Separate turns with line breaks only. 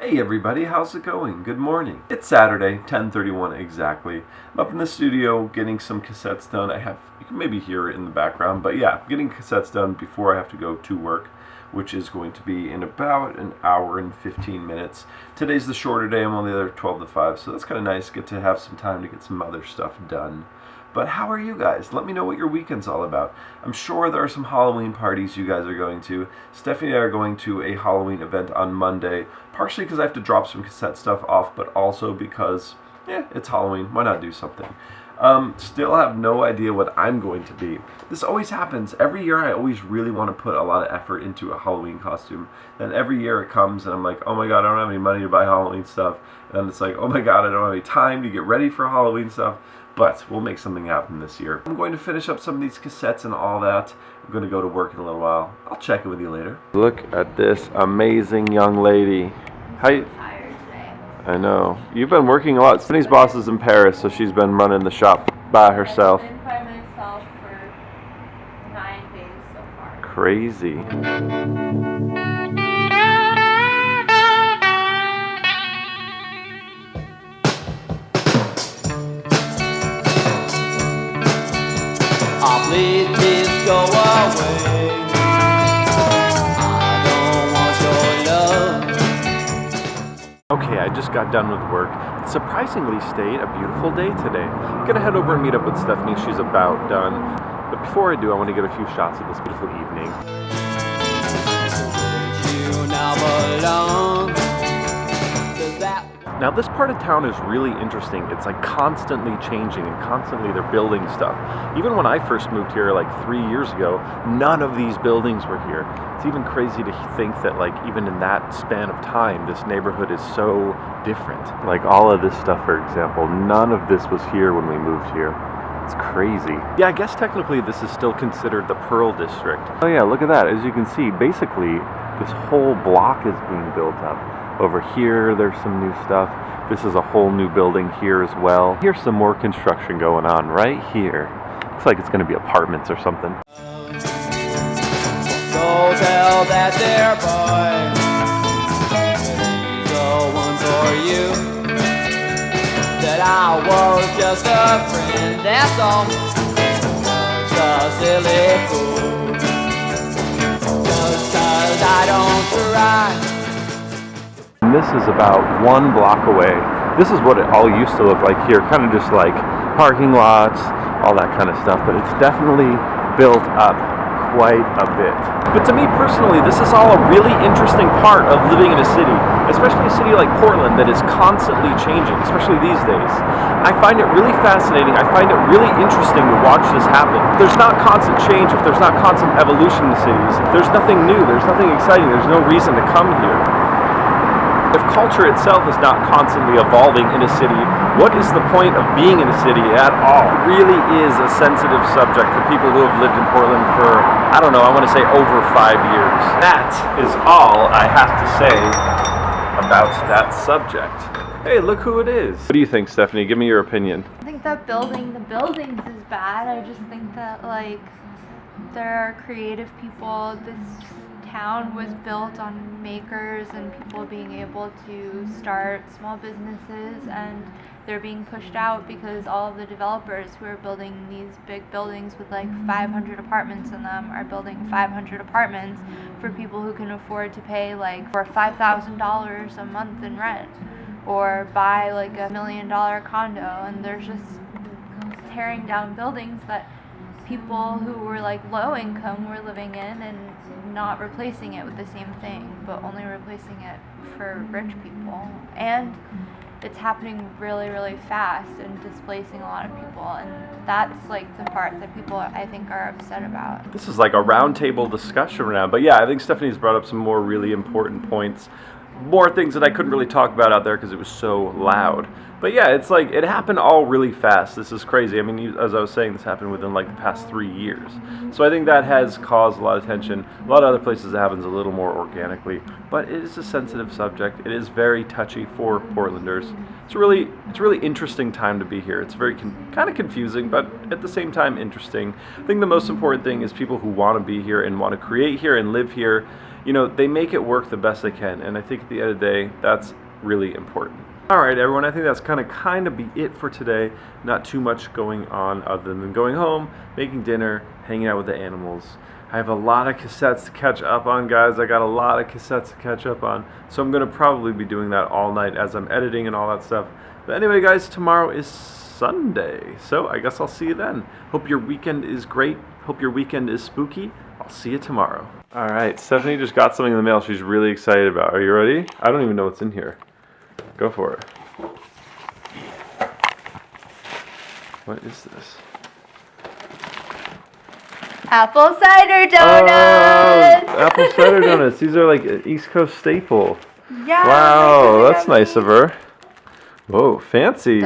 Hey everybody, how's it going? Good morning. It's Saturday, 10:31 exactly. I'm up in the studio getting some cassettes done. You can maybe hear it in the background, but yeah, getting cassettes done before I have to go to work, which is going to be in about an hour and 15 minutes. Today's the shorter day, I'm only there 12 to 5, so that's kind of nice. Get to have some time to get some other stuff done. But how are you guys? Let me know what your weekend's all about. I'm sure there are some Halloween parties you guys are going to. Stephanie and I are going to a Halloween event on Monday, partially because I have to drop some cassette stuff off, but also because, it's Halloween. Why not do something? Still have no idea what I'm going to be. This always happens. Every year I always really want to put a lot of effort into a Halloween costume. Then every year it comes and I'm like, oh my god, I don't have any money to buy Halloween stuff. And then it's like, oh my god, I don't have any time to get ready for Halloween stuff. But we'll make something happen this year. I'm going to finish up some of these cassettes and all that. I'm going to go to work in a little while. I'll check in with you later. Look at this amazing young lady. How you?
Tired today.
I know. You've been working a lot. Sydney's boss is in Paris, so she's been running the shop by herself.
I've been by myself for 9 days so far.
Crazy.
Please go away. I don't want your love.
Okay, I just got done with work. It surprisingly stayed a beautiful day today. I'm gonna head over and meet up with Stephanie. She's about done. But before I do, I want to get a few shots of this beautiful evening.
You now belong to that.
Now this part of town is really interesting. It's like constantly changing and constantly they're building stuff. Even when I first moved here like 3 years ago, none of these buildings were here. It's even crazy to think that like even in that span of time, this neighborhood is so different. Like all of this stuff, for example, none of this was here when we moved here. It's crazy. Yeah, I guess technically this is still considered the Pearl District. Oh yeah, look at that. As you can see, basically this whole block is being built up. Over here, there's some new stuff. This is a whole new building here as well. Here's some more construction going on right here. Looks like it's going to be apartments or something.
Go tell that dear boy he's the one for you. That I was just a friend, that's all. Just a silly fool. Just 'cause I don't try.
This is about 1 block away. This is what it all used to look like here, kind of just like parking lots, all that kind of stuff, but it's definitely built up quite a bit. But to me personally, this is all a really interesting part of living in a city, especially a city like Portland that is constantly changing, especially these days. I find it really fascinating. I find it really interesting to watch this happen. If there's not constant change, if there's not constant evolution in cities, there's nothing new, there's nothing exciting, there's no reason to come here. If culture itself is not constantly evolving in a city, what is the point of being in a city at all? It really is a sensitive subject for people who have lived in Portland for, I don't know, I want to say over 5 years. That is all I have to say about that subject. Hey, look who it is. What do you think, Stephanie? Give me your opinion.
I think the buildings is bad. I just think that like there are creative people. This town was built on makers and people being able to start small businesses, and they're being pushed out because all of the developers who are building these big buildings with like 500 apartments in them are building 500 apartments for people who can afford to pay like for $5,000 a month in rent or buy like $1 million condo, and they're just tearing down buildings that people who were like low income were living in and not replacing it with the same thing, but only replacing it for rich people. And it's happening really, really fast and displacing a lot of people, and that's like the part that people I think are upset about.
This is like a roundtable discussion right now, but yeah, I think Stephanie's brought up some more really important points. More things that I couldn't really talk about out there because it was so loud. But yeah, it's like it happened all really fast. This is crazy. I mean, as I was saying, this happened within like the past 3 years. So I think that has caused a lot of tension. A lot of other places it happens a little more organically, but it is a sensitive subject. It is very touchy for Portlanders. It's a really interesting time to be here. It's very kind of confusing, but at the same time interesting. I think the most important thing is people who want to be here and want to create here and live here. You know, they make it work the best they can, and I think at the end of the day, that's really important. Alright everyone, I think that's kind of be it for today. Not too much going on other than going home, making dinner, hanging out with the animals. I have a lot of cassettes to catch up on, guys. I got a lot of cassettes to catch up on. So I'm going to probably be doing that all night as I'm editing and all that stuff. But anyway guys, tomorrow is Sunday. So I guess I'll see you then. Hope your weekend is great. Hope your weekend is spooky. I'll see you tomorrow. Alright, Stephanie just got something in the mail she's really excited about. Are you ready? I don't even know what's in here. Go for it. What is this?
Apple cider donuts!
Oh, apple cider donuts. These are like an East Coast staple.
Yeah.
Wow, that's nice of her. Whoa, fancy.